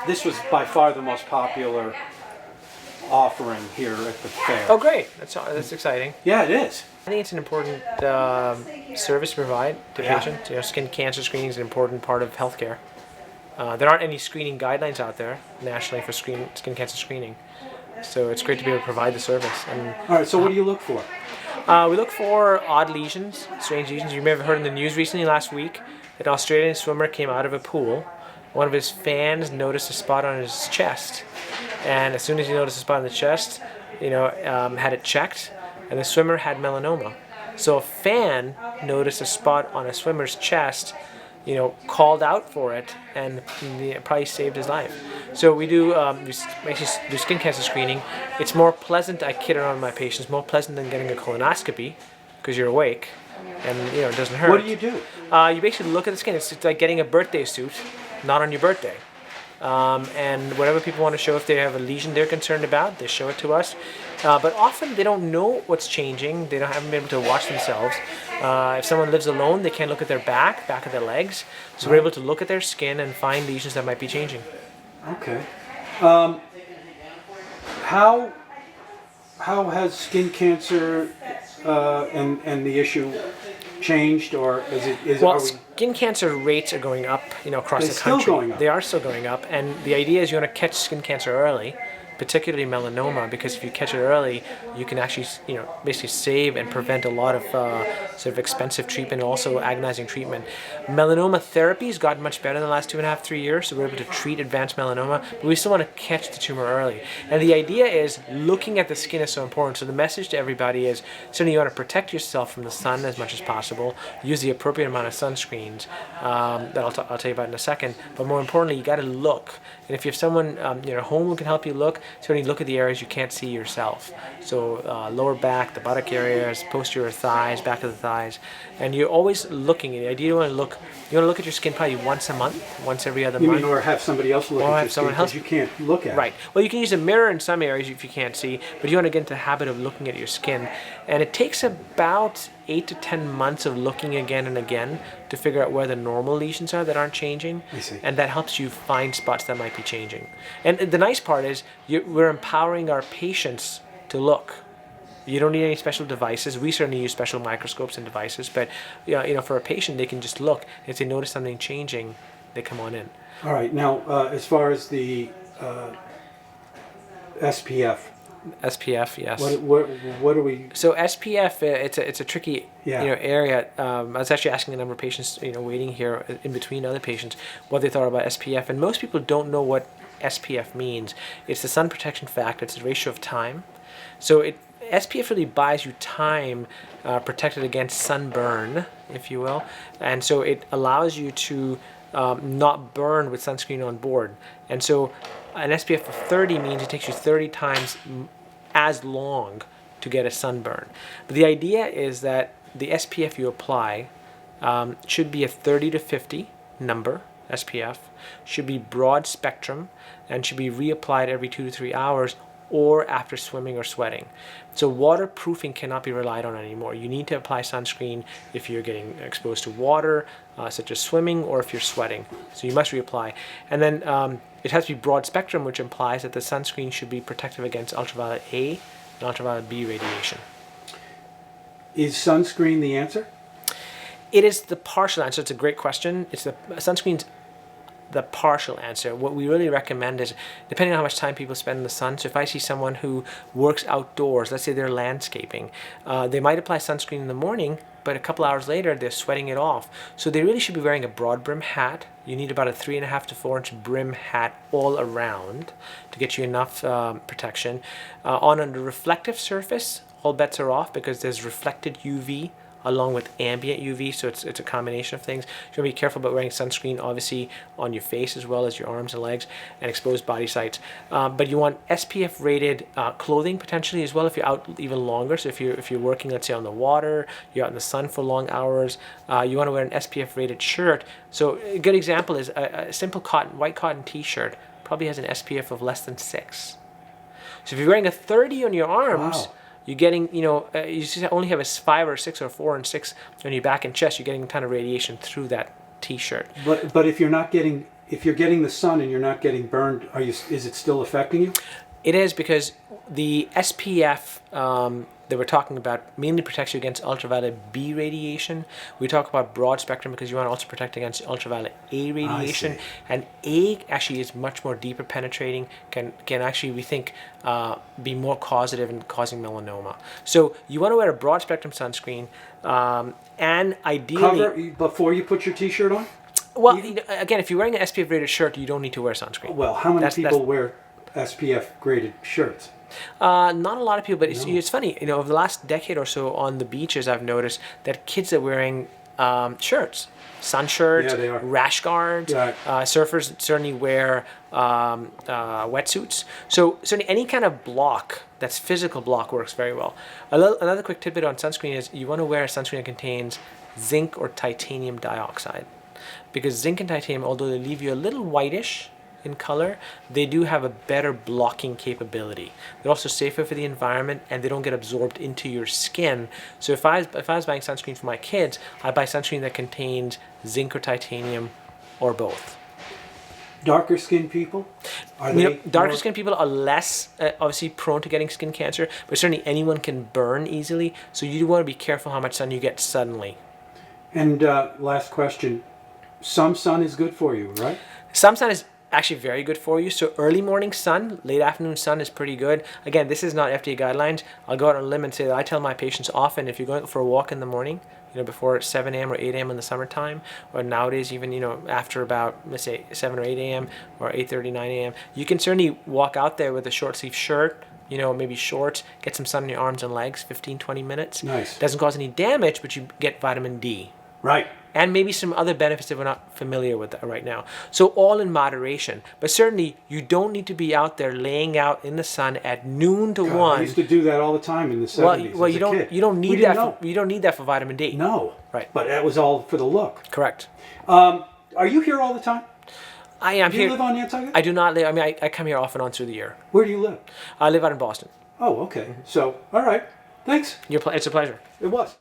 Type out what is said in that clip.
this was by far the most popular offering here at the fair. Oh, great. That's exciting. Yeah, it is. I think it's an important service to provide to patients. Skin cancer screening is an important part of healthcare. There aren't any screening guidelines out there nationally for skin cancer screening. So it's great to be able to provide the service. And all right, so what do you look for? we look for odd lesions, strange lesions. You may have heard in the news recently last week that an Australian swimmer came out of a pool. One of his fans noticed a spot on his chest. And as soon as he noticed a spot on the chest, had it checked, and the swimmer had melanoma. So a fan noticed a spot on a swimmer's chest, called out for it, and it probably saved his life. So we do do skin cancer screening. It's more pleasant, I kid around my patients, more pleasant than getting a colonoscopy, because you're awake, and it doesn't hurt. What do you do? You basically look at the skin. It's like getting a birthday suit, not on your birthday. And whatever people want to show, if they have a lesion they're concerned about, they show it to us. But often they don't know what's changing. They haven't been able to watch themselves. If someone lives alone, they can't look at their back of their legs. So we're able to look at their skin and find lesions that might be changing. Okay. How has skin cancer and the issue changed, or skin cancer rates are going up, across the country. Still going up. They are still going up, and the idea is you want to catch skin cancer early, particularly melanoma, because if you catch it early, you can actually, basically save and prevent a lot of sort of expensive treatment, also agonizing treatment. Melanoma therapy has gotten much better in the last 2.5, 3 years, so we're able to treat advanced melanoma, but we still want to catch the tumor early. And the idea is looking at the skin is so important. So the message to everybody is, certainly you want to protect yourself from the sun as much as possible, use the appropriate amount of sunscreens, that I'll tell you about in a second, but more importantly, you got to look. And if you have someone at home who can help you look, certainly look at the areas you can't see yourself. So lower back, the buttock areas, posterior thighs, back of the thighs, and you're always looking. And the idea you want to look at your skin probably once a month, once every other month. You mean, or have somebody else look at your skin because you can't look at it. Right. Well, you can use a mirror in some areas if you can't see, but you want to get into the habit of looking at your skin. And it takes about 8 to 10 months of looking again and again to figure out where the normal lesions are that aren't changing. I see. And that helps you find spots that might be changing. And the nice part is we're empowering our patients to look. You don't need any special devices. We certainly use special microscopes and devices, but for a patient, they can just look. If they notice something changing, they come on in. All right. Now, as far as the SPF. SPF, yes. What do we? So SPF, it's a tricky area. I was actually asking a number of patients, waiting here in between other patients, what they thought about SPF, and most people don't know what SPF means. It's the sun protection factor. It's the ratio of time. So SPF really buys you time protected against sunburn, if you will, and so it allows you to not burn with sunscreen on board. And so an SPF of 30 means it takes you 30 times as long to get a sunburn. But the idea is that the SPF you apply should be a 30 to 50 number, SPF, should be broad spectrum, and should be reapplied every 2 to 3 hours or after swimming or sweating. So waterproofing cannot be relied on anymore. You need to apply sunscreen if you're getting exposed to water, such as swimming, or if you're sweating. So you must reapply. And then it has to be broad spectrum, which implies that the sunscreen should be protective against ultraviolet A and ultraviolet B radiation. Is sunscreen the answer? It is the partial answer. It's a great question. Sunscreen's the partial answer. What we really recommend is, depending on how much time people spend in the sun, so if I see someone who works outdoors, let's say they're landscaping, they might apply sunscreen in the morning, but a couple hours later they're sweating it off. So they really should be wearing a broad brim hat. You need about a 3.5 to 4 inch brim hat all around to get you enough protection. On a reflective surface, all bets are off because there's reflected UV along with ambient UV, so it's a combination of things. You want to be careful about wearing sunscreen, obviously, on your face as well as your arms and legs and exposed body sites. But you want SPF-rated clothing potentially as well if you're out even longer. So if you're working, let's say, on the water, you're out in the sun for long hours, you want to wear an SPF-rated shirt. So a good example is a simple white cotton T-shirt probably has an SPF of less than 6. So if you're wearing a 30 on your arms, wow, you're getting, you just only have a 5 or 6 or 4 and 6 on your back and chest. You're getting a ton of radiation through that T-shirt. But if you're not getting if you're getting the sun and you're not getting burned, is it still affecting you? It is, because the SPF that we're talking about mainly protects you against ultraviolet B radiation. We talk about broad spectrum because you want to also protect against ultraviolet A radiation. And A actually is much more deeper penetrating, can actually, we think, be more causative in causing melanoma. So you want to wear a broad spectrum sunscreen, and ideally... Cover before you put your t-shirt on? Well, again, if you're wearing an SPF rated shirt, you don't need to wear sunscreen. Well, how many people wear SPF graded shirts? Not a lot of people, but it's funny, over the last decade or so on the beaches, I've noticed that kids are wearing shirts, sun shirts, Yeah, they are. rash guards. Right. Surfers certainly wear wetsuits. So certainly any kind of block, that's physical block, works very well. Another quick tidbit on sunscreen is you want to wear a sunscreen that contains zinc or titanium dioxide. Because zinc and titanium, although they leave you a little whitish in color, they do have a better blocking capability. They're also safer for the environment, and they don't get absorbed into your skin. So if I was buying sunscreen for my kids, I'd buy sunscreen that contains zinc or titanium, or both. Darker skinned people? Are they darker skinned people are less obviously prone to getting skin cancer, but certainly anyone can burn easily. So you do want to be careful how much sun you get suddenly. And last question, some sun is good for you, right? Some sun is actually very good for you. So early morning sun, late afternoon sun is pretty good. Again, this is not FDA guidelines. I'll go out on a limb and say that I tell my patients often, if you're going for a walk in the morning, before 7 a.m. or 8 a.m. in the summertime, or nowadays even, after about, let's say 7 or 8 a.m. or 8:30, 9 a.m., you can certainly walk out there with a short sleeve shirt, maybe shorts, get some sun in your arms and legs, 15, 20 minutes. Nice. Doesn't cause any damage, but you get vitamin D. Right. And maybe some other benefits that we're not familiar with right now. So all in moderation. But certainly, you don't need to be out there laying out in the sun at noon to 1. I used to do that all the time in the 70s. Well, as a kid. you don't need that. You don't need that for vitamin D. No. Right. But that was all for the look. Correct. Are you here all the time? I am Do here. you live on Nantucket? I do not live. I come here off and on through the year. Where do you live? I live out in Boston. Oh, okay. So, all right. Thanks. It's a pleasure. It was.